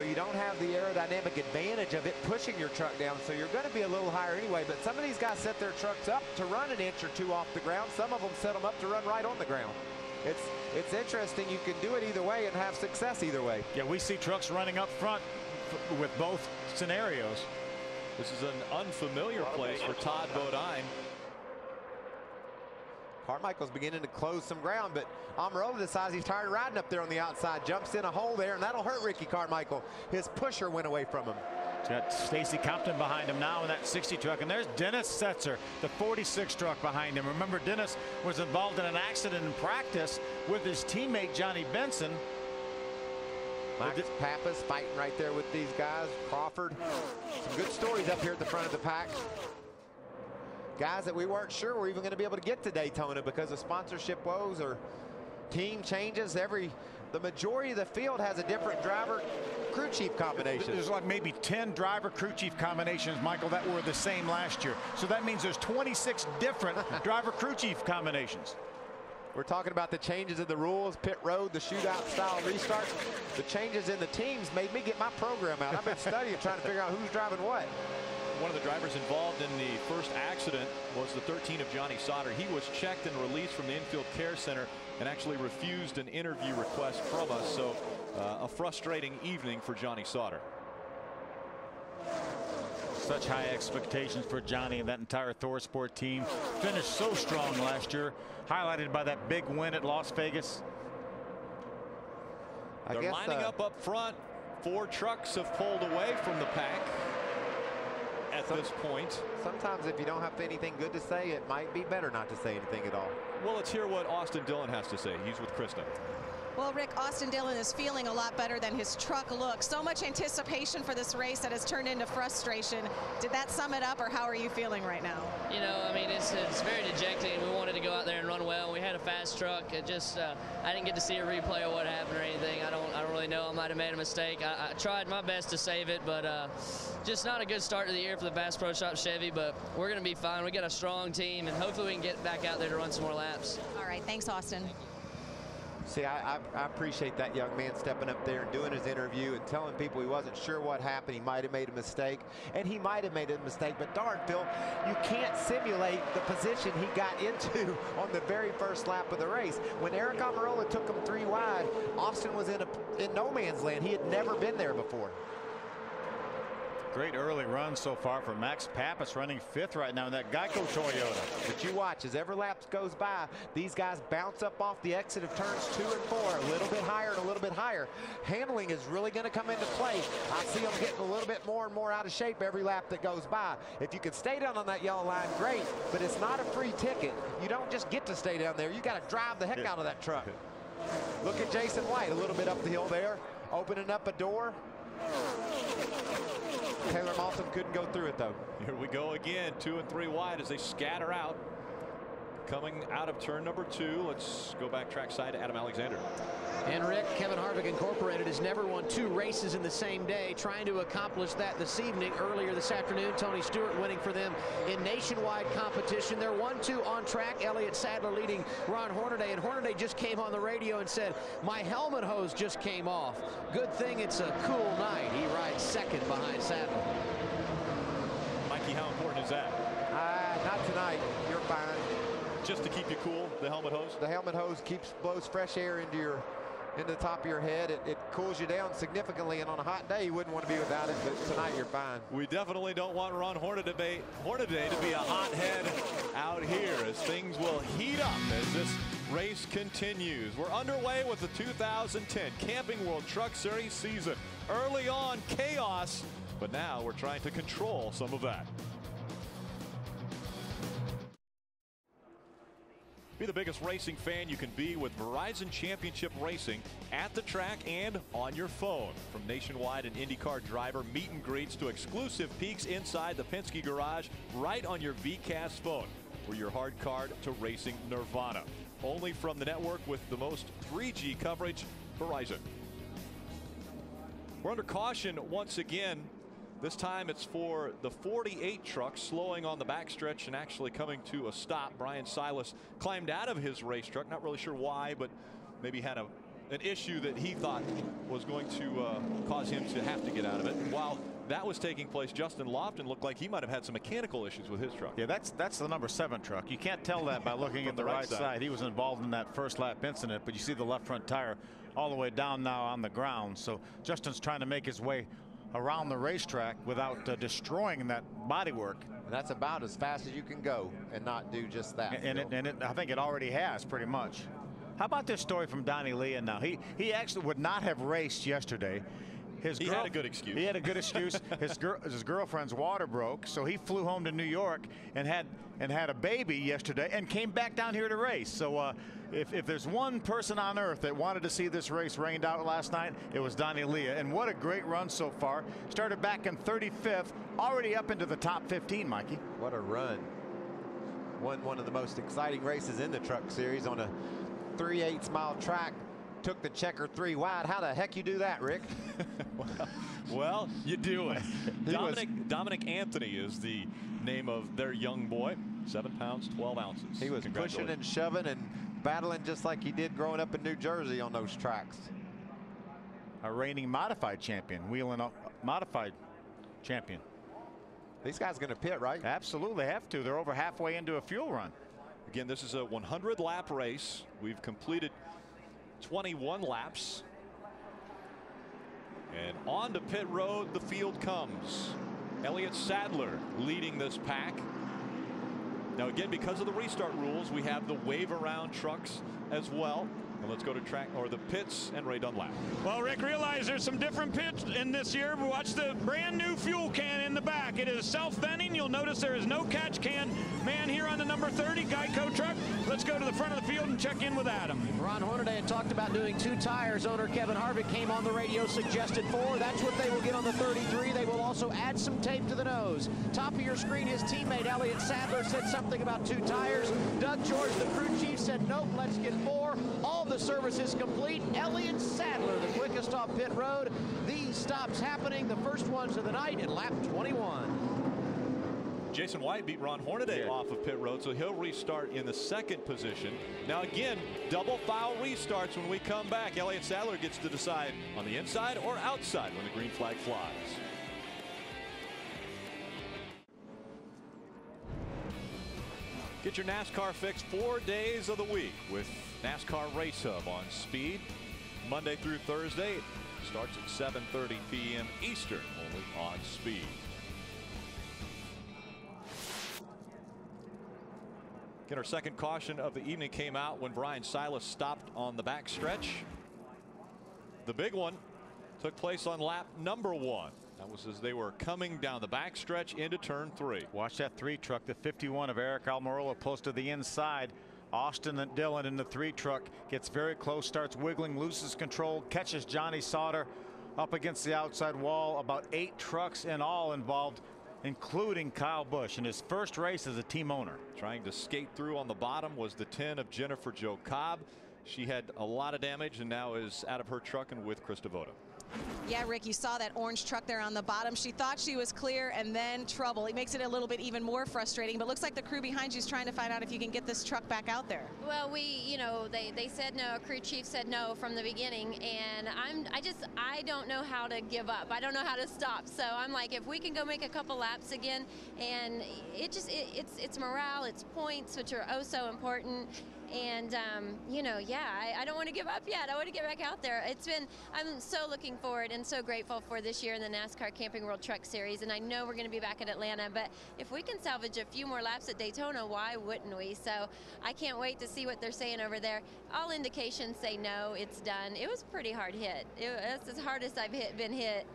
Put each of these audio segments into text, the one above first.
You don't have the aerodynamic advantage of it pushing your truck down, so you're going to be a little higher anyway. But some of these guys set their trucks up to run an inch or two off the ground. Some of them set them up to run right on the ground. It's interesting. You can do it either way and have success either way. Yeah, we see trucks running up front with both scenarios. This is an unfamiliar place for Todd Bodine. Carmichael's beginning to close some ground, but Amarola decides he's tired of riding up there on the outside, jumps in a hole there, and that'll hurt Ricky Carmichael. His pusher went away from him. Got Stacy Compton behind him now in that 60 truck, and there's Dennis Setzer, the 46 truck behind him. Remember, Dennis was involved in an accident in practice with his teammate Johnny Benson. Max Pappas fighting right there with these guys. Crawford. Some good stories up here at the front of the pack. Guys that we weren't sure were even going to be able to get to Daytona because of sponsorship woes or team changes. The majority of the field has a different driver crew chief combination. There's like maybe 10 driver crew chief combinations, Michael, that were the same last year. So that means there's 26 different driver crew chief combinations. We're talking about the changes in the rules, pit road, the shootout style restarts. The changes in the teams made me get my program out. I've been studying trying to figure out who's driving what. One of the drivers involved in the first accident was the 13 of Johnny Sauter. He was checked and released from the infield care center and actually refused an interview request from us. So a frustrating evening for Johnny Sauter. Such high expectations for Johnny and that entire ThorSport team. Finished so strong last year, highlighted by that big win at Las Vegas. They're lining up front. 4 trucks have pulled away from the pack at this point. Sometimes if you don't have anything good to say, it might be better not to say anything at all. Well, let's hear what Austin Dillon has to say. He's with Krista. Well, Rick, Austin Dillon is feeling a lot better than his truck looks. So much anticipation for this race that has turned into frustration. Did that sum it up, or how are you feeling right now? You know, I mean, it's very dejecting. We wanted to go out there and run well. We had a fast truck. It just, I didn't get to see a replay of what happened or anything. I don't really know. I might have made a mistake. I tried my best to save it, but just not a good start to the year for the Bass Pro Shop Chevy. But we're going to be fine. We got a strong team, and hopefully we can get back out there to run some more laps. All right, thanks, Austin. See, I appreciate that young man stepping up there and doing his interview and telling people he wasn't sure what happened. He might have made a mistake, and he might have made a mistake, but darn, Phil, you can't simulate the position he got into on the very first lap of the race. When Eric Amarola took him 3 wide, Austin was in no man's land. He had never been there before. Great early run so far for Max Pappas, running 5th right now in that Geico Toyota. But you watch, as every lap goes by, these guys bounce up off the exit of turns 2 and 4, a little bit higher and a little bit higher. Handling is really going to come into play. I see them getting a little bit more and more out of shape every lap that goes by. If you can stay down on that yellow line, great, but it's not a free ticket. You don't just get to stay down there. You got to drive the heck out of that truck. Look at Jason White, a little bit up the hill there, opening up a door. Taylor Malton couldn't go through it, though. Here we go again, 2 and 3 wide as they scatter out. Coming out of turn number 2, let's go back trackside to Adam Alexander. And Rick, Kevin Harvick Incorporated has never won 2 races in the same day, trying to accomplish that this evening. Earlier this afternoon, Tony Stewart winning for them in nationwide competition. They're 1-2 on track. Elliott Sadler leading Ron Hornaday, and Hornaday just came on the radio and said, my helmet hose just came off. Good thing it's a cool night. He rides 2nd behind Sadler. Mikey, how important is that? Not tonight. You're fine. Just to keep you cool, the helmet hose? The helmet hose blows fresh air into the top of your head. It cools you down significantly, and on a hot day you wouldn't want to be without it, but tonight you're fine. We definitely don't want Ron Hornaday to be a hothead out here, as things will heat up as this race continues. We're underway with the 2010 Camping World Truck Series season. Early on, chaos, but now we're trying to control some of that. Be the biggest racing fan you can be with Verizon Championship Racing at the track and on your phone. From nationwide and IndyCar driver meet and greets to exclusive peeks inside the Penske garage, right on your VCAS phone. We're your hard card to racing nirvana. Only from the network with the most 3G coverage, Verizon. We're under caution once again. This time it's for the 48 truck slowing on the backstretch and actually coming to a stop. Brian Silas climbed out of his race truck. Not really sure why, but maybe had a an issue that he thought was going to cause him to have to get out of it. And while that was taking place, Justin Lofton looked like he might have had some mechanical issues with his truck. Yeah, that's the number 7 truck. You can't tell that by looking at the right side. He was involved in that first lap incident, but you see the left front tire all the way down now on the ground. So Justin's trying to make his way around the racetrack without destroying that bodywork. And that's about as fast as you can go and not do just that. And I think it already has pretty much. How about this story from Donnie Leah now? He actually would not have raced yesterday. He had a good excuse. He had a good excuse. His girlfriend's water broke, so he flew home to New York and had a baby yesterday and came back down here to race. So if there's one person on earth that wanted to see this race rained out last night, it was Donnie Leah. And what a great run so far. Started back in 35th, already up into the top 15, Mikey. What a run. Won one of the most exciting races in the Truck Series on a 3/8 mile track. Took the checker 3 wide. How the heck you do that, Rick? Well, you do it. Dominic Anthony is the name of their young boy. 7 pounds, 12 ounces. He was pushing and shoving and battling just like he did growing up in New Jersey on those tracks. A reigning modified champion, wheeling up modified champion. These guys going to pit, right? Absolutely have to. They're over halfway into a fuel run. Again, this is a 100 lap race. We've completed 21 laps. And on to pit road the field comes. Elliott Sadler leading this pack. Now again, because of the restart rules, we have the wave around trucks as well. And let's go to the pits and Ray Dunlap. Well, Rick, realize there's some different pits in this year. Watch the brand new fuel can in the back. It is self-venting. You'll notice there is no catch can man here on the number 30 Geico truck. Let's go to the front of the field and check in with Adam. Ron Hornaday had talked about doing 2 tires. Owner Kevin Harvick came on the radio, suggested 4. That's what they will get on the 33. They will also add some tape to the nose. Top of your screen, his teammate Elliott Sadler said something about 2 tires. Doug George, the crew chief, said nope, let's get 4. All the service is complete. Elliott Sadler, the quickest off pit road. These stops happening, the first ones of the night in lap 21. Jason White beat Ron Hornaday off of pit road, so he'll restart in the 2nd position. Now again, double foul restarts when we come back. Elliott Sadler gets to decide on the inside or outside when the green flag flies. Get your NASCAR fix 4 days of the week with NASCAR Race Hub on Speed. Monday through Thursday. It starts at 7:30 p.m. Eastern, only on Speed. Again, our second caution of the evening came out when Brian Silas stopped on the back stretch. The big one took place on lap number 1. That was as they were coming down the back stretch into turn 3. Watch that 3 truck, the 51 of Eric Almirola, close to the inside. Austin and Dillon in the 3 truck gets very close, starts wiggling, loses control, catches Johnny Sauter up against the outside wall. About 8 trucks in all involved, including Kyle Busch in his first race as a team owner. Trying to skate through on the bottom was the 10 of Jennifer Jo Cobb. She had a lot of damage and now is out of her truck and with Chris Devoto. Yeah, Rick, you saw that orange truck there on the bottom. She thought she was clear and then trouble. It makes it a little bit even more frustrating, but looks like the crew behind you is trying to find out if you can get this truck back out there. Well, they said no, crew chief said no from the beginning, and I don't know how to give up. I don't know how to stop. So I'm like, if we can go make a couple laps again, and it's morale, it's points, which are oh so important. And, I don't want to give up yet. I want to get back out there. I'm so looking forward and so grateful for this year in the NASCAR Camping World Truck Series. And I know we're going to be back at Atlanta, but if we can salvage a few more laps at Daytona, why wouldn't we? So I can't wait to see what they're saying over there. All indications say no, it's done. It was a pretty hard hit. It's as hard as I've been hit.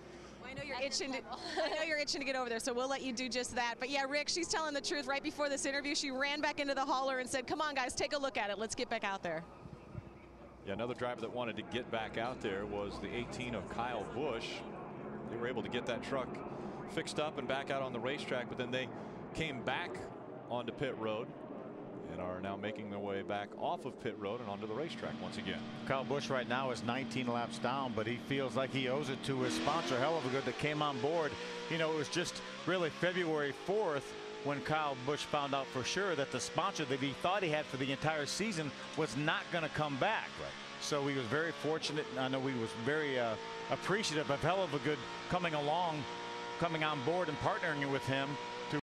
I know you're itching to get over there, so we'll let you do just that. But yeah, Rick, she's telling the truth. Right before this interview, she ran back into the hauler and said, come on, guys, take a look at it. Let's get back out there. Yeah, another driver that wanted to get back out there was the 18 of Kyle Busch. They were able to get that truck fixed up and back out on the racetrack, but then they came back onto pit road and are now making their way back off of pit road and onto the racetrack once again. Kyle Busch right now is 19 laps down, but he feels like he owes it to his sponsor, Hell of a Good, that came on board. You know, it was just really February 4th when Kyle Busch found out for sure that the sponsor that he thought he had for the entire season was not going to come back. Right. so he was very fortunate. I know he was very appreciative of hell of a good coming on board and partnering with him.